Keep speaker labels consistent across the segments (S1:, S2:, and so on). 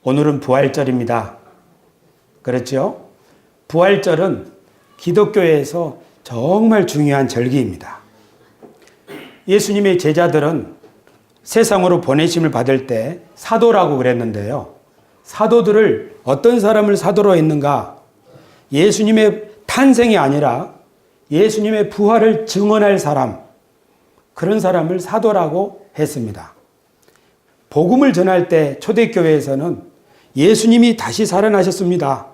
S1: 오늘은 부활절입니다. 그렇죠? 부활절은 기독교에서 정말 중요한 절기입니다. 예수님의 제자들은 세상으로 보내심을 받을 때 사도라고 그랬는데요. 사도들을 어떤 사람을 사도로 했는가? 예수님의 탄생이 아니라 예수님의 부활을 증언할 사람, 그런 사람을 사도라고 했습니다. 복음을 전할 때 초대교회에서는 예수님이 다시 살아나셨습니다.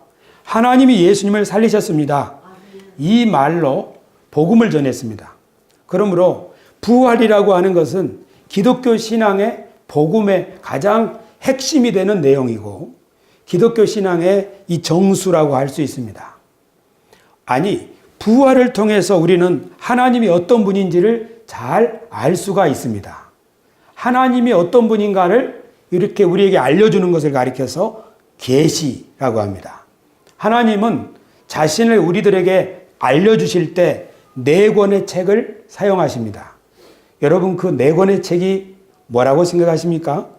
S1: 하나님이 예수님을 살리셨습니다. 이 말로 복음을 전했습니다. 그러므로 부활이라고 하는 것은 기독교 신앙의 복음의 가장 핵심이 되는 내용이고 기독교 신앙의 이 정수라고 할 수 있습니다. 아니, 부활을 통해서 우리는 하나님이 어떤 분인지를 잘 알 수가 있습니다. 하나님이 어떤 분인가를 이렇게 우리에게 알려주는 것을 가리켜서 계시라고 합니다. 하나님은 자신을 우리들에게 알려주실 때 4권의 책을 사용하십니다. 여러분, 그 4권의 책이 뭐라고 생각하십니까?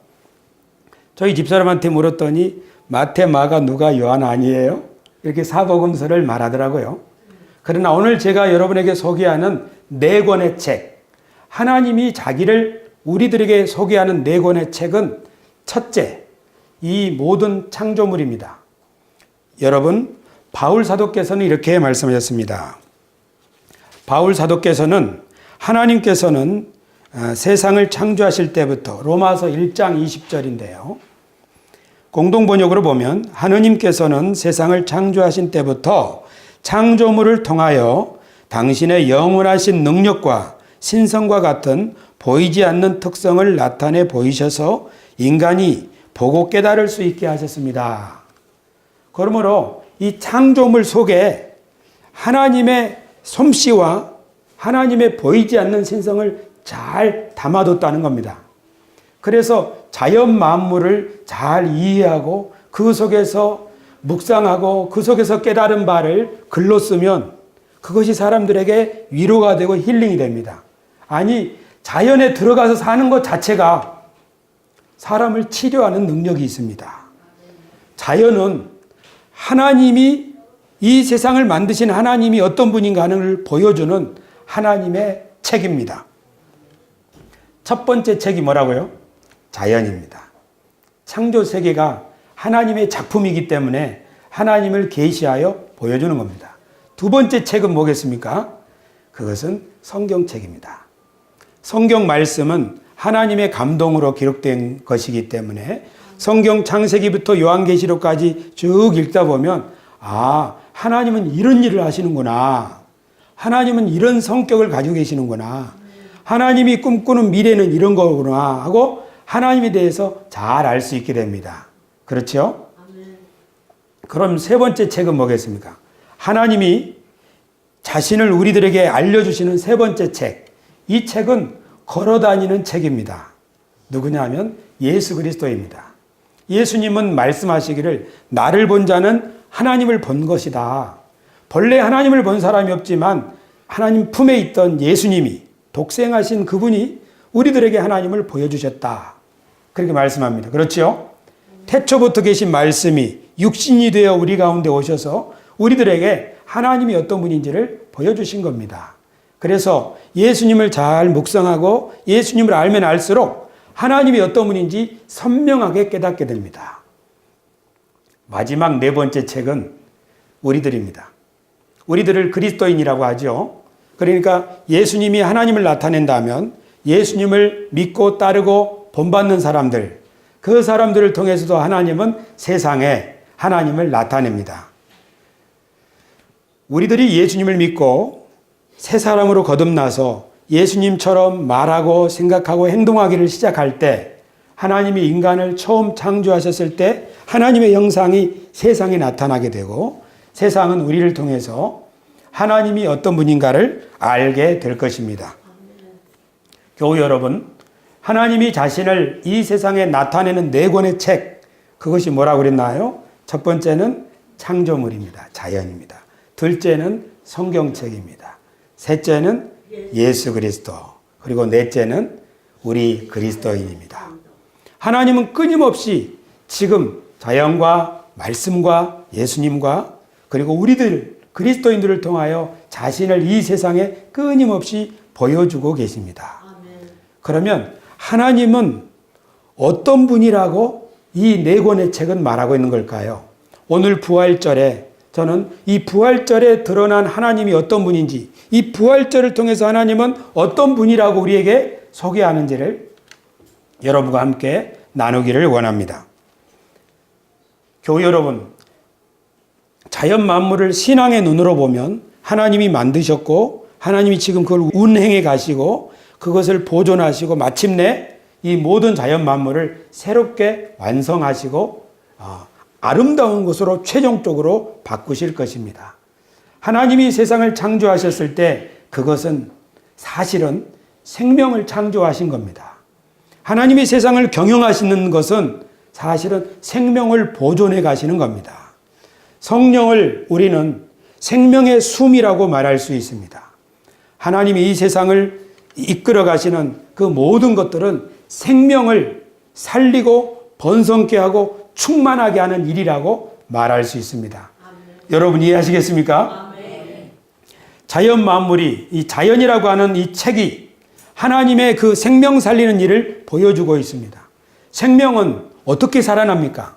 S1: 저희 집사람한테 물었더니 마태, 마가, 누가, 요한 아니에요? 이렇게 사복음서를 말하더라고요. 그러나 오늘 제가 여러분에게 소개하는 4권의 책, 하나님이 자기를 우리들에게 소개하는 4권의 책은 첫째, 이 모든 창조물입니다. 여러분, 바울 사도께서는 이렇게 말씀하셨습니다. 바울 사도께서는 하나님께서는 세상을 창조하실 때부터 로마서 1장 20절인데요. 공동번역으로 보면 하느님께서는 세상을 창조하신 때부터 창조물을 통하여 당신의 영원하신 능력과 신성과 같은 보이지 않는 특성을 나타내 보이셔서 인간이 보고 깨달을 수 있게 하셨습니다. 그러므로 이 창조물 속에 하나님의 솜씨와 하나님의 보이지 않는 신성을 잘 담아뒀다는 겁니다. 그래서 자연 만물을 잘 이해하고 그 속에서 묵상하고 그 속에서 깨달은 바를 글로 쓰면 그것이 사람들에게 위로가 되고 힐링이 됩니다. 아니, 자연에 들어가서 사는 것 자체가 사람을 치료하는 능력이 있습니다. 자연은 하나님이 이 세상을 만드신 하나님이 어떤 분인가를 보여주는 하나님의 책입니다. 첫 번째 책이 뭐라고요? 자연입니다. 창조 세계가 하나님의 작품이기 때문에 하나님을 계시하여 보여주는 겁니다. 두 번째 책은 뭐겠습니까? 그것은 성경책입니다. 성경 말씀은 하나님의 감동으로 기록된 것이기 때문에 성경 창세기부터 요한계시록까지 쭉 읽다 보면 하나님은 이런 일을 하시는구나. 하나님은 이런 성격을 가지고 계시는구나. 하나님이 꿈꾸는 미래는 이런 거구나 하고 하나님에 대해서 잘 알 수 있게 됩니다. 그렇죠? 그럼 세 번째 책은 뭐겠습니까? 하나님이 자신을 우리들에게 알려주시는 세 번째 책. 이 책은 걸어다니는 책입니다. 누구냐면 예수 그리스도입니다. 예수님은 말씀하시기를 나를 본 자는 하나님을 본 것이다. 본래 하나님을 본 사람이 없지만 하나님 품에 있던 예수님이 독생하신 그분이 우리들에게 하나님을 보여주셨다. 그렇게 말씀합니다. 그렇죠? 태초부터 계신 말씀이 육신이 되어 우리 가운데 오셔서 우리들에게 하나님이 어떤 분인지를 보여주신 겁니다. 그래서 예수님을 잘 묵상하고 예수님을 알면 알수록 하나님이 어떤 분인지 선명하게 깨닫게 됩니다. 마지막 네 번째 책은 우리들입니다. 우리들을 그리스도인이라고 하죠. 그러니까 예수님이 하나님을 나타낸다면 예수님을 믿고 따르고 본받는 사람들, 그 사람들을 통해서도 하나님은 세상에 하나님을 나타냅니다. 우리들이 예수님을 믿고 새 사람으로 거듭나서 예수님처럼 말하고 생각하고 행동하기를 시작할 때 하나님이 인간을 처음 창조하셨을 때 하나님의 형상이 세상에 나타나게 되고 세상은 우리를 통해서 하나님이 어떤 분인가를 알게 될 것입니다. 교우 여러분, 하나님이 자신을 이 세상에 나타내는 4권의 책, 그것이 뭐라고 그랬나요? 첫 번째는 창조물입니다. 자연입니다. 둘째는 성경책입니다. 셋째는 예수 그리스도, 그리고 넷째는 우리 그리스도인입니다. 하나님은 끊임없이 지금 자연과 말씀과 예수님과 그리고 우리들 그리스도인들을 통하여 자신을 이 세상에 끊임없이 보여주고 계십니다. 그러면 하나님은 어떤 분이라고 이 네 권의 책은 말하고 있는 걸까요? 오늘 부활절에 저는 이 부활절에 드러난 하나님이 어떤 분인지, 이 부활절을 통해서 하나님은 어떤 분이라고 우리에게 소개하는지를 여러분과 함께 나누기를 원합니다. 교우 여러분, 자연 만물을 신앙의 눈으로 보면 하나님이 만드셨고 하나님이 지금 그걸 운행해 가시고 그것을 보존하시고 마침내 이 모든 자연 만물을 새롭게 완성하시고 아름다운 것으로 최종적으로 바꾸실 것입니다. 하나님이 세상을 창조하셨을 때 그것은 사실은 생명을 창조하신 겁니다. 하나님이 세상을 경영하시는 것은 사실은 생명을 보존해 가시는 겁니다. 성령을 우리는 생명의 숨이라고 말할 수 있습니다. 하나님이 이 세상을 이끌어 가시는 그 모든 것들은 생명을 살리고 번성케 하고 충만하게 하는 일이라고 말할 수 있습니다. 아멘. 여러분 이해하시겠습니까? 아멘. 자연 만물이, 이 자연이라고 하는 이 책이 하나님의 그 생명 살리는 일을 보여주고 있습니다. 생명은 어떻게 살아납니까?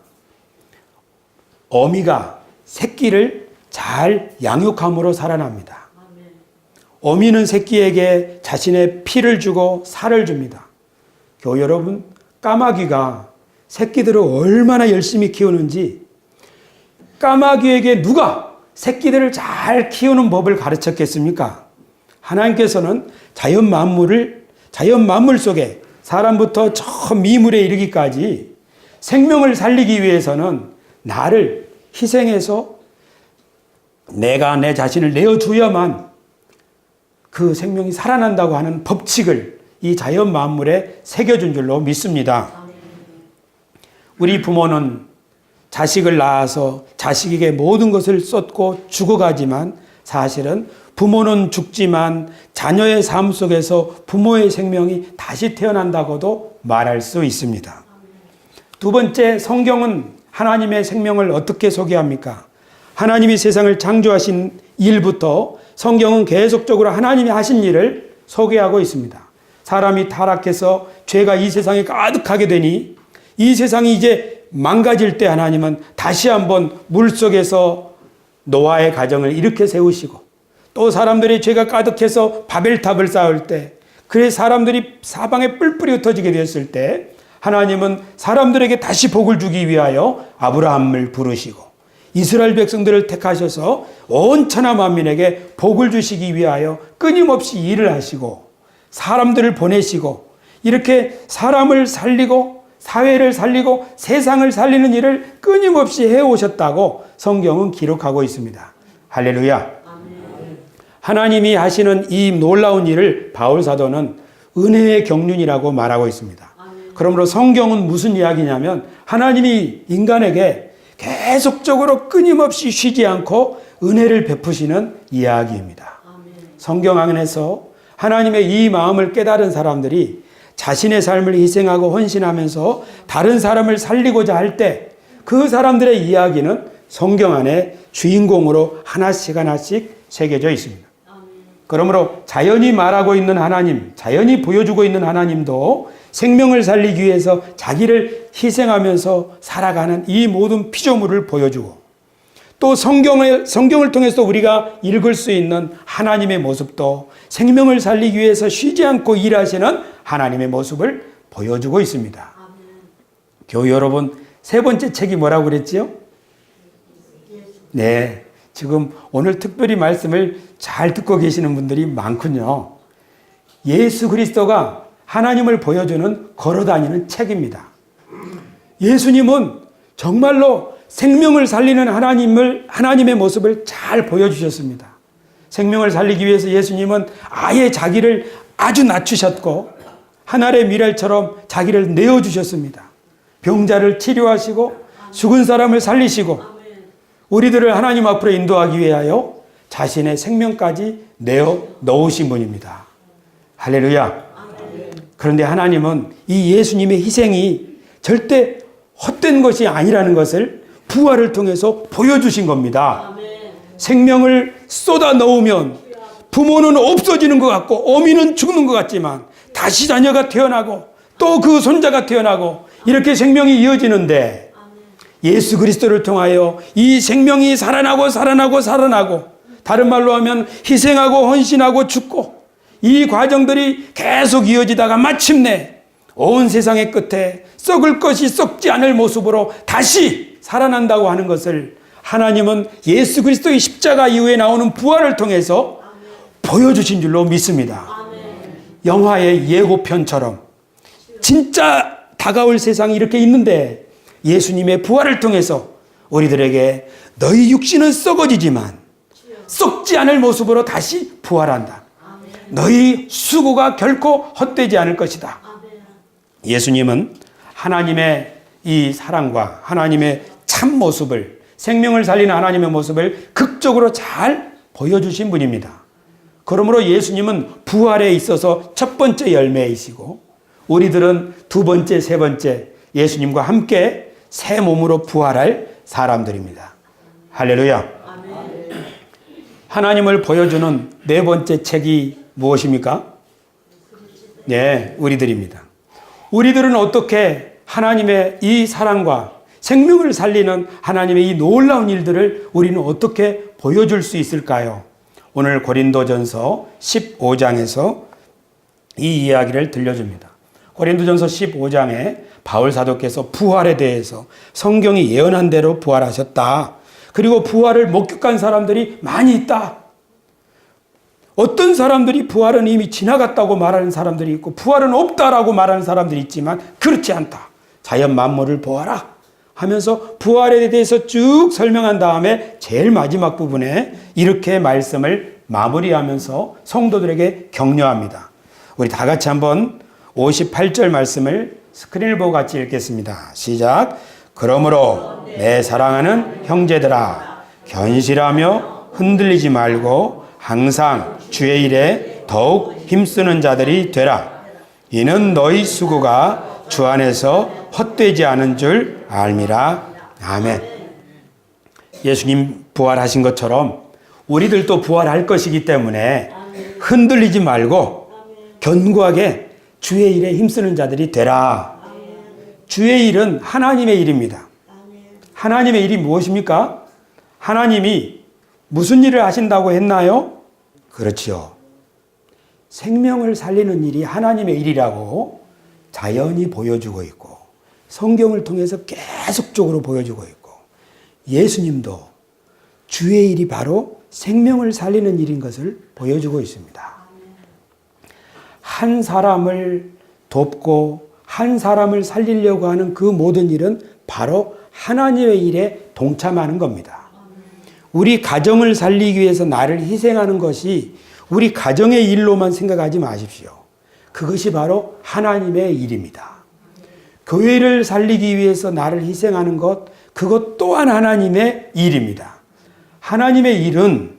S1: 어미가 새끼를 잘 양육함으로 살아납니다. 아멘. 어미는 새끼에게 자신의 피를 주고 살을 줍니다. 교우 여러분, 까마귀가 새끼들을 얼마나 열심히 키우는지, 까마귀에게 누가 새끼들을 잘 키우는 법을 가르쳤겠습니까? 하나님께서는 자연 만물 속에 사람부터 저 미물에 이르기까지 생명을 살리기 위해서는 나를 희생해서 내가 내 자신을 내어줘야만 그 생명이 살아난다고 하는 법칙을 이 자연 만물에 새겨준 줄로 믿습니다. 우리 부모는 자식을 낳아서 자식에게 모든 것을 쏟고 죽어가지만 사실은 부모는 죽지만 자녀의 삶 속에서 부모의 생명이 다시 태어난다고도 말할 수 있습니다. 두 번째, 성경은 하나님의 생명을 어떻게 소개합니까? 하나님이 세상을 창조하신 일부터 성경은 계속적으로 하나님이 하신 일을 소개하고 있습니다. 사람이 타락해서 죄가 이 세상에 가득하게 되니 이 세상이 이제 망가질 때 하나님은 다시 한번 물속에서 노아의 가정을 일으켜 세우시고, 또 사람들이 죄가 가득해서 바벨탑을 쌓을 때, 그래서 사람들이 사방에 뿔뿔이 흩어지게 되었을 때 하나님은 사람들에게 다시 복을 주기 위하여 아브라함을 부르시고 이스라엘 백성들을 택하셔서 온 천하 만민에게 복을 주시기 위하여 끊임없이 일을 하시고 사람들을 보내시고 이렇게 사람을 살리고 사회를 살리고 세상을 살리는 일을 끊임없이 해오셨다고 성경은 기록하고 있습니다. 할렐루야. 아멘. 하나님이 하시는 이 놀라운 일을 바울 사도는 은혜의 경륜이라고 말하고 있습니다. 아멘. 그러므로 성경은 무슨 이야기냐면 하나님이 인간에게 계속적으로 끊임없이 쉬지 않고 은혜를 베푸시는 이야기입니다. 아멘. 성경 안에서 하나님의 이 마음을 깨달은 사람들이 자신의 삶을 희생하고 헌신하면서 다른 사람을 살리고자 할 때 그 사람들의 이야기는 성경 안에 주인공으로 하나씩 새겨져 있습니다. 그러므로 자연이 말하고 있는 하나님, 자연이 보여주고 있는 하나님도 생명을 살리기 위해서 자기를 희생하면서 살아가는 이 모든 피조물을 보여주고, 또 성경을 통해서 우리가 읽을 수 있는 하나님의 모습도 생명을 살리기 위해서 쉬지 않고 일하시는 하나님의 모습을 보여주고 있습니다. 아멘. 교우 여러분, 세 번째 책이 뭐라고 그랬지요? 네, 지금 오늘 특별히 말씀을 잘 듣고 계시는 분들이 많군요. 예수 그리스도가 하나님을 보여주는 걸어다니는 책입니다. 예수님은 정말로 생명을 살리는 하나님의 모습을 잘 보여주셨습니다. 생명을 살리기 위해서 예수님은 아예 자기를 아주 낮추셨고 하늘의 미랄처럼 자기를 내어주셨습니다. 병자를 치료하시고 죽은 사람을 살리시고 우리들을 하나님 앞으로 인도하기 위하여 자신의 생명까지 내어 놓으신 분입니다. 할렐루야. 그런데 하나님은 이 예수님의 희생이 절대 헛된 것이 아니라는 것을 부활을 통해서 보여주신 겁니다. 생명을 쏟아 넣으면 부모는 없어지는 것 같고 어미는 죽는 것 같지만 다시 자녀가 태어나고 또 그 손자가 태어나고 이렇게 생명이 이어지는데, 예수 그리스도를 통하여 이 생명이 살아나고 다른 말로 하면 희생하고 헌신하고 죽고 이 과정들이 계속 이어지다가 마침내 온 세상의 끝에 썩을 것이 썩지 않을 모습으로 다시 살아난다고 하는 것을 하나님은 예수 그리스도의 십자가 이후에 나오는 부활을 통해서 보여주신 줄로 믿습니다. 영화의 예고편처럼 진짜 다가올 세상이 이렇게 있는데 예수님의 부활을 통해서 우리들에게 너희 육신은 썩어지지만 썩지 않을 모습으로 다시 부활한다. 너희 수고가 결코 헛되지 않을 것이다. 예수님은 하나님의 이 사랑과 하나님의 참 모습을, 생명을 살리는 하나님의 모습을 극적으로 잘 보여주신 분입니다. 그러므로 예수님은 부활에 있어서 첫 번째 열매이시고 우리들은 두 번째, 세 번째 예수님과 함께 새 몸으로 부활할 사람들입니다. 할렐루야. 하나님을 보여주는 네 번째 책이 무엇입니까? 네, 우리들입니다. 우리들은 어떻게 하나님의 이 사랑과 생명을 살리는 하나님의 이 놀라운 일들을 우리는 어떻게 보여줄 수 있을까요? 오늘 고린도전서 15장에서 이 이야기를 들려줍니다. 고린도전서 15장에 바울 사도께서 부활에 대해서 성경이 예언한 대로 부활하셨다. 그리고 부활을 목격한 사람들이 많이 있다. 어떤 사람들이 부활은 이미 지나갔다고 말하는 사람들이 있고 부활은 없다라고 말하는 사람들이 있지만 그렇지 않다. 자연 만물을 보아라 하면서 부활에 대해서 쭉 설명한 다음에 제일 마지막 부분에 이렇게 말씀을 마무리하면서 성도들에게 격려합니다. 우리 다 같이 한번 58절 말씀을 스크린을 보고 같이 읽겠습니다. 시작. 그러므로 내 사랑하는 형제들아, 견실하며 흔들리지 말고 항상 주의 일에 더욱 힘쓰는 자들이 되라. 이는 너희 수고가 주 안에서 헛되지 않은 줄 알미라. 아멘. 예수님 부활하신 것처럼 우리들도 부활할 것이기 때문에 흔들리지 말고 견고하게 주의 일에 힘쓰는 자들이 되라. 주의 일은 하나님의 일입니다. 하나님의 일이 무엇입니까? 하나님이 무슨 일을 하신다고 했나요? 그렇지요. 생명을 살리는 일이 하나님의 일이라고 자연이 보여주고 있고 성경을 통해서 계속적으로 보여주고 있고 예수님도 주의 일이 바로 생명을 살리는 일인 것을 보여주고 있습니다. 한 사람을 돕고 한 사람을 살리려고 하는 그 모든 일은 바로 하나님의 일에 동참하는 겁니다. 우리 가정을 살리기 위해서 나를 희생하는 것이 우리 가정의 일로만 생각하지 마십시오. 그것이 바로 하나님의 일입니다. 교회를 살리기 위해서 나를 희생하는 것, 그것 또한 하나님의 일입니다. 하나님의 일은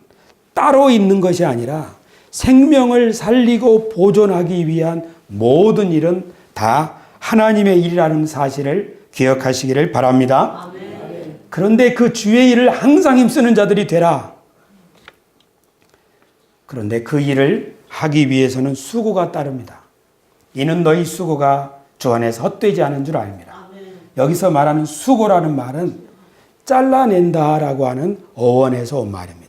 S1: 따로 있는 것이 아니라 생명을 살리고 보존하기 위한 모든 일은 다 하나님의 일이라는 사실을 기억하시기를 바랍니다. 그런데 그 주의 일을 항상 힘쓰는 자들이 되라. 그런데 그 일을 하기 위해서는 수고가 따릅니다. 이는 너희 수고가 주 안에서 헛되지 않은 줄 알미라. 여기서 말하는 수고라는 말은 잘라낸다라고 하는 어원에서 온 말입니다.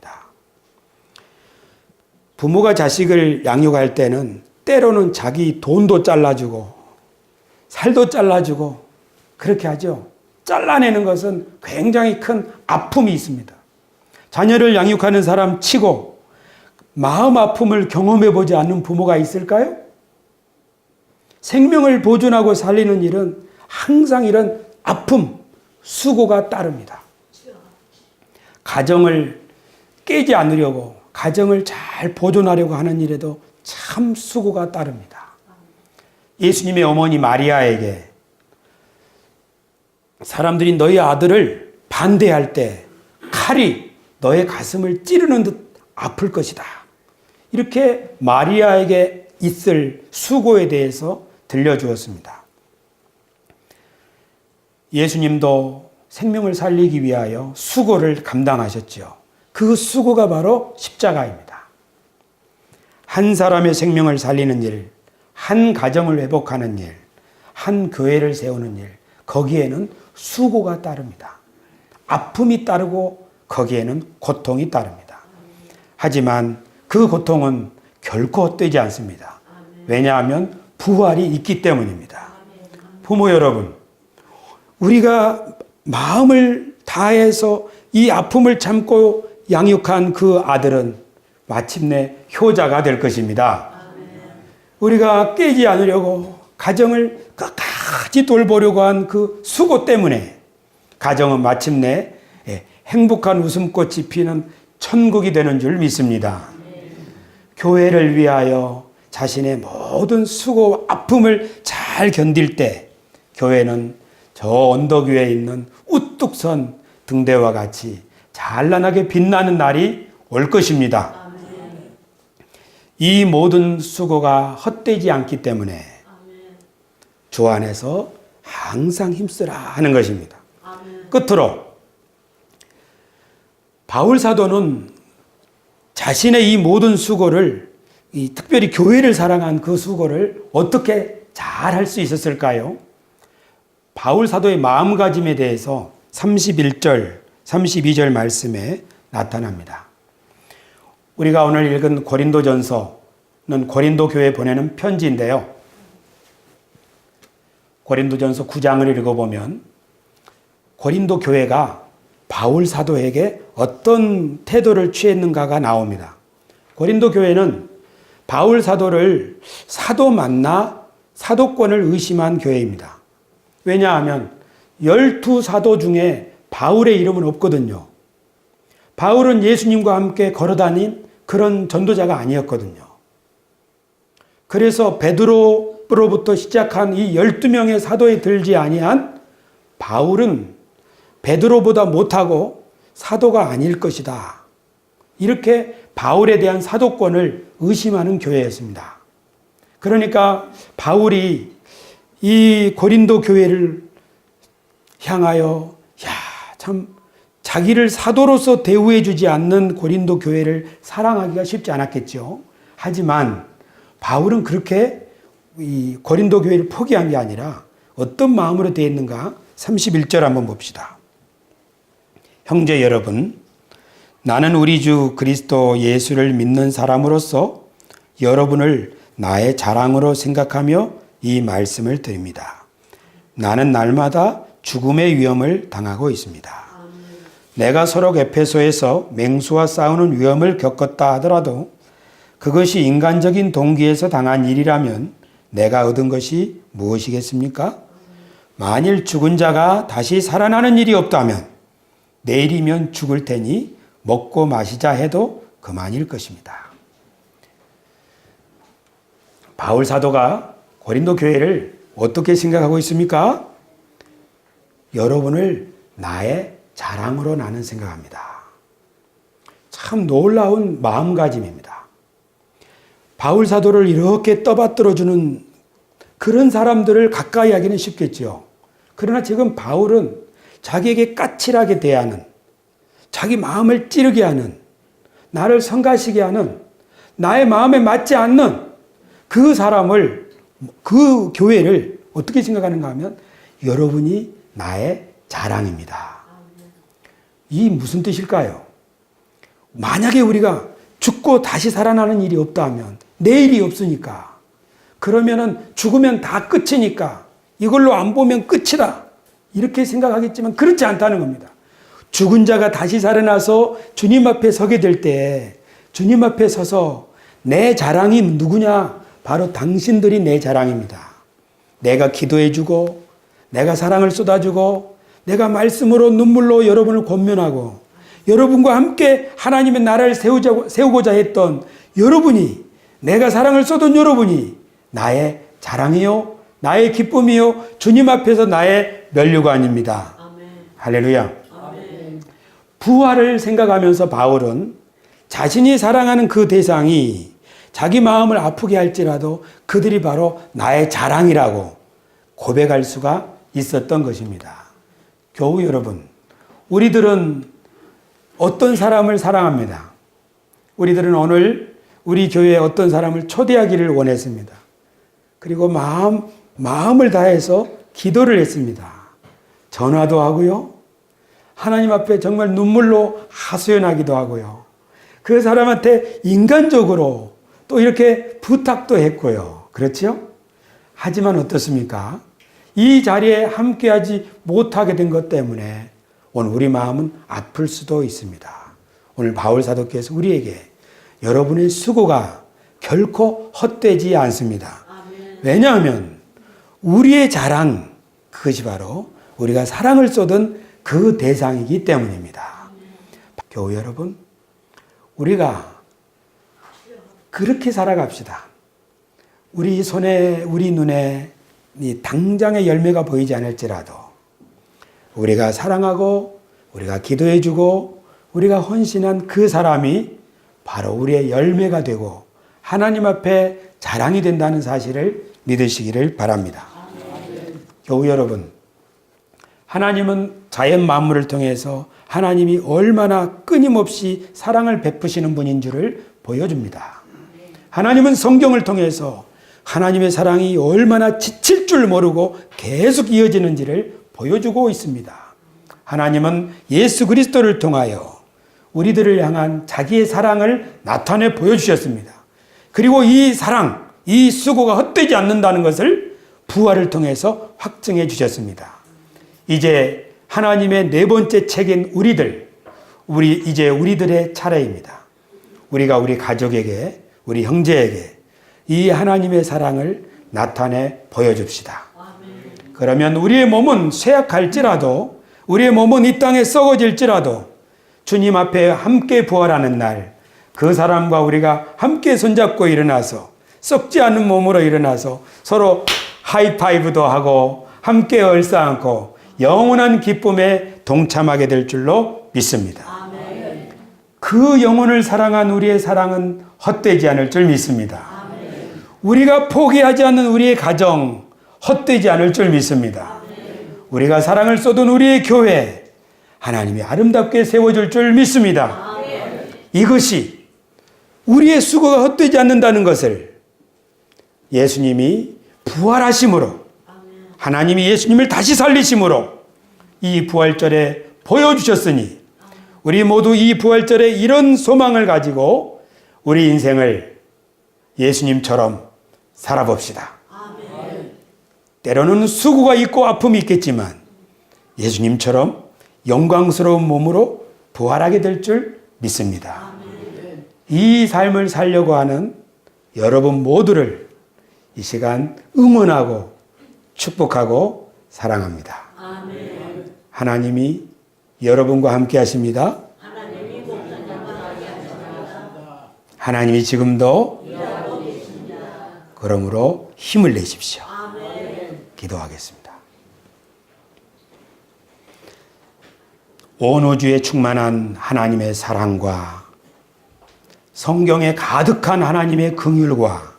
S1: 부모가 자식을 양육할 때는 때로는 자기 돈도 잘라주고 살도 잘라주고 그렇게 하죠. 잘라내는 것은 굉장히 큰 아픔이 있습니다. 자녀를 양육하는 사람 치고 마음 아픔을 경험해 보지 않는 부모가 있을까요? 생명을 보존하고 살리는 일은 항상 이런 아픔, 수고가 따릅니다. 가정을 깨지 않으려고 가정을 잘 보존하려고 하는 일에도 참 수고가 따릅니다. 예수님의 어머니 마리아에게 사람들이 너희 아들을 반대할 때 칼이 너의 가슴을 찌르는 듯 아플 것이다. 이렇게 마리아에게 있을 수고에 대해서 들려주었습니다. 예수님도 생명을 살리기 위하여 수고를 감당하셨지요. 그 수고가 바로 십자가입니다. 한 사람의 생명을 살리는 일, 한 가정을 회복하는 일, 한 교회를 세우는 일, 거기에는 수고가 따릅니다. 아픔이 따르고 거기에는 고통이 따릅니다. 하지만 그 고통은 결코 헛되지 않습니다. 왜냐하면 부활이 있기 때문입니다. 부모 여러분, 우리가 마음을 다해서 이 아픔을 참고 양육한 그 아들은 마침내 효자가 될 것입니다. 우리가 깨지 않으려고 가정을 끝까지 돌보려고 한 그 수고 때문에 가정은 마침내 행복한 웃음꽃이 피는 천국이 되는 줄 믿습니다. 교회를 위하여 자신의 모든 수고와 아픔을 잘 견딜 때 교회는 저 언덕 위에 있는 우뚝 선 등대와 같이 찬란하게 빛나는 날이 올 것입니다. 이 모든 수고가 헛되지 않기 때문에 주 안에서 항상 힘쓰라 하는 것입니다. 끝으로 바울 사도는 자신의 이 모든 수고를, 특별히 교회를 사랑한 그 수고를 어떻게 잘 할 수 있었을까요? 바울 사도의 마음가짐에 대해서 31절, 32절 말씀에 나타납니다. 우리가 오늘 읽은 고린도전서는 고린도 교회에 보내는 편지인데요. 고린도전서 9장을 읽어보면 고린도 교회가 바울 사도에게 어떤 태도를 취했는가가 나옵니다. 고린도 교회는 바울 사도를 사도 맞나 사도권을 의심한 교회입니다. 왜냐하면 12사도 중에 바울의 이름은 없거든요. 바울은 예수님과 함께 걸어다닌 그런 전도자가 아니었거든요. 그래서 베드로로부터 시작한 이 12명의 사도에 들지 아니한 바울은 베드로보다 못하고 사도가 아닐 것이다. 이렇게 바울에 대한 사도권을 의심하는 교회였습니다. 그러니까 바울이 이 고린도 교회를 향하여 참 자기를 사도로서 대우해 주지 않는 고린도 교회를 사랑하기가 쉽지 않았겠죠. 하지만 바울은 그렇게 이 고린도 교회를 포기한 게 아니라 어떤 마음으로 되었는가 31절 한번 봅시다. 형제 여러분, 나는 우리 주 그리스도 예수를 믿는 사람으로서 여러분을 나의 자랑으로 생각하며 이 말씀을 드립니다. 나는 날마다 죽음의 위험을 당하고 있습니다. 내가 서로 에페소에서 맹수와 싸우는 위험을 겪었다 하더라도 그것이 인간적인 동기에서 당한 일이라면 내가 얻은 것이 무엇이겠습니까? 만일 죽은 자가 다시 살아나는 일이 없다면 내일이면 죽을 테니 먹고 마시자 해도 그만일 것입니다. 바울 사도가 고린도 교회를 어떻게 생각하고 있습니까? 여러분을 나의 자랑으로 나는 생각합니다. 참 놀라운 마음가짐입니다. 바울 사도를 이렇게 떠받들어주는 그런 사람들을 가까이 하기는 쉽겠죠. 그러나 지금 바울은 자기에게 까칠하게 대하는, 자기 마음을 찌르게 하는, 나를 성가시게 하는, 나의 마음에 맞지 않는 그 사람을, 그 교회를 어떻게 생각하는가 하면 여러분이 나의 자랑입니다. 이 무슨 뜻일까요? 만약에 우리가 죽고 다시 살아나는 일이 없다면, 내일이 없으니까, 그러면은 죽으면 다 끝이니까 이걸로 안 보면 끝이다 이렇게 생각하겠지만 그렇지 않다는 겁니다. 죽은 자가 다시 살아나서 주님 앞에 서게 될 때 주님 앞에 서서 내 자랑이 누구냐? 바로 당신들이 내 자랑입니다. 내가 기도해주고 내가 사랑을 쏟아주고 내가 말씀으로 눈물로 여러분을 권면하고 여러분과 함께 하나님의 나라를 세우고자 했던 여러분이, 내가 사랑을 쏟은 여러분이 나의 자랑이요, 나의 기쁨이요, 주님 앞에서 나의 면류관입니다. 아멘. 할렐루야. 아멘. 부활을 생각하면서 바울은 자신이 사랑하는 그 대상이 자기 마음을 아프게 할지라도 그들이 바로 나의 자랑이라고 고백할 수가 있었던 것입니다. 교우 여러분, 우리들은 어떤 사람을 사랑합니다. 우리들은 오늘 우리 교회에 어떤 사람을 초대하기를 원했습니다. 그리고 마음을 다해서 기도를 했습니다. 전화도 하고요. 하나님 앞에 정말 눈물로 하소연하기도 하고요. 그 사람한테 인간적으로 또 이렇게 부탁도 했고요. 그렇죠? 하지만 어떻습니까? 이 자리에 함께하지 못하게 된 것 때문에 오늘 우리 마음은 아플 수도 있습니다. 오늘 바울 사도께서 우리에게 여러분의 수고가 결코 헛되지 않습니다. 왜냐하면 우리의 자랑, 그것이 바로 우리가 사랑을 쏟은 그 대상이기 때문입니다. 교우 여러분, 우리가 그렇게 살아갑시다. 우리 손에, 우리 눈에 이 당장의 열매가 보이지 않을지라도 우리가 사랑하고 우리가 기도해주고 우리가 헌신한 그 사람이 바로 우리의 열매가 되고 하나님 앞에 자랑이 된다는 사실을 믿으시기를 바랍니다. 교우 여러분, 하나님은 자연 만물을 통해서 하나님이 얼마나 끊임없이 사랑을 베푸시는 분인 줄을 보여줍니다. 하나님은 성경을 통해서 하나님의 사랑이 얼마나 지칠 줄 모르고 계속 이어지는지를 보여주고 있습니다. 하나님은 예수 그리스도를 통하여 우리들을 향한 자기의 사랑을 나타내 보여주셨습니다. 그리고 이 사랑, 이 수고가 헛되지 않는다는 것을 부활을 통해서 확증해 주셨습니다. 이제 하나님의 네 번째 책인 이제 우리들의 차례입니다. 우리가 우리 가족에게, 우리 형제에게 이 하나님의 사랑을 나타내 보여줍시다. 그러면 우리의 몸은 쇠약할지라도, 우리의 몸은 이 땅에 썩어질지라도 주님 앞에 함께 부활하는 날, 그 사람과 우리가 함께 손잡고 일어나서 썩지 않은 몸으로 일어나서 서로 하이파이브도 하고 함께 얼싸안고 영원한 기쁨에 동참하게 될 줄로 믿습니다. 아멘. 그 영혼을 사랑한 우리의 사랑은 헛되지 않을 줄 믿습니다. 아멘. 우리가 포기하지 않는 우리의 가정 헛되지 않을 줄 믿습니다. 아멘. 우리가 사랑을 쏟은 우리의 교회 하나님이 아름답게 세워줄 줄 믿습니다. 아멘. 이것이 우리의 수고가 헛되지 않는다는 것을 예수님이 부활하심으로, 하나님이 예수님을 다시 살리심으로 이 부활절에 보여주셨으니 우리 모두 이 부활절에 이런 소망을 가지고 우리 인생을 예수님처럼 살아봅시다. 아멘. 때로는 수고가 있고 아픔이 있겠지만 예수님처럼 영광스러운 몸으로 부활하게 될 줄 믿습니다. 아멘. 이 삶을 살려고 하는 여러분 모두를 이 시간 응원하고 축복하고 사랑합니다. 아멘. 하나님이 여러분과 함께 하십니다. 하나님이 지금도 그러므로 힘을 내십시오. 아멘. 기도하겠습니다. 온 우주에 충만한 하나님의 사랑과 성경에 가득한 하나님의 긍휼과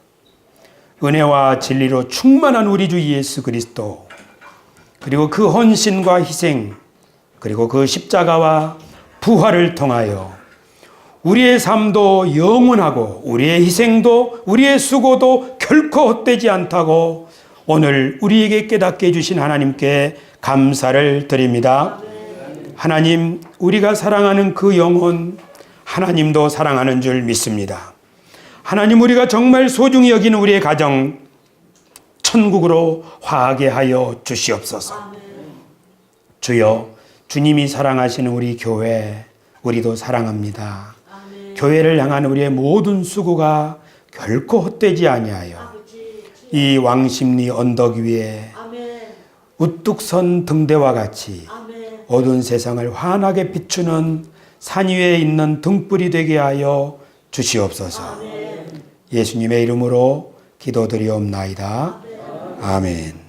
S1: 은혜와 진리로 충만한 우리 주 예수 그리스도, 그리고 그 헌신과 희생, 그리고 그 십자가와 부활을 통하여 우리의 삶도 영원하고 우리의 희생도 우리의 수고도 결코 헛되지 않다고 오늘 우리에게 깨닫게 해주신 하나님께 감사를 드립니다. 하나님, 우리가 사랑하는 그 영혼 하나님도 사랑하는 줄 믿습니다. 하나님, 우리가 정말 소중히 여기는 우리의 가정 천국으로 화하게 하여 주시옵소서. 아멘. 주여, 주님이 사랑하시는 우리 교회 우리도 사랑합니다. 아멘. 교회를 향한 우리의 모든 수고가 결코 헛되지 아니하여 이 왕십리 언덕 위에 아멘. 우뚝 선 등대와 같이 아멘. 어두운 세상을 환하게 비추는 산 위에 있는 등불이 되게 하여 주시옵소서. 아멘. 예수님의 이름으로 기도드리옵나이다. 아멘.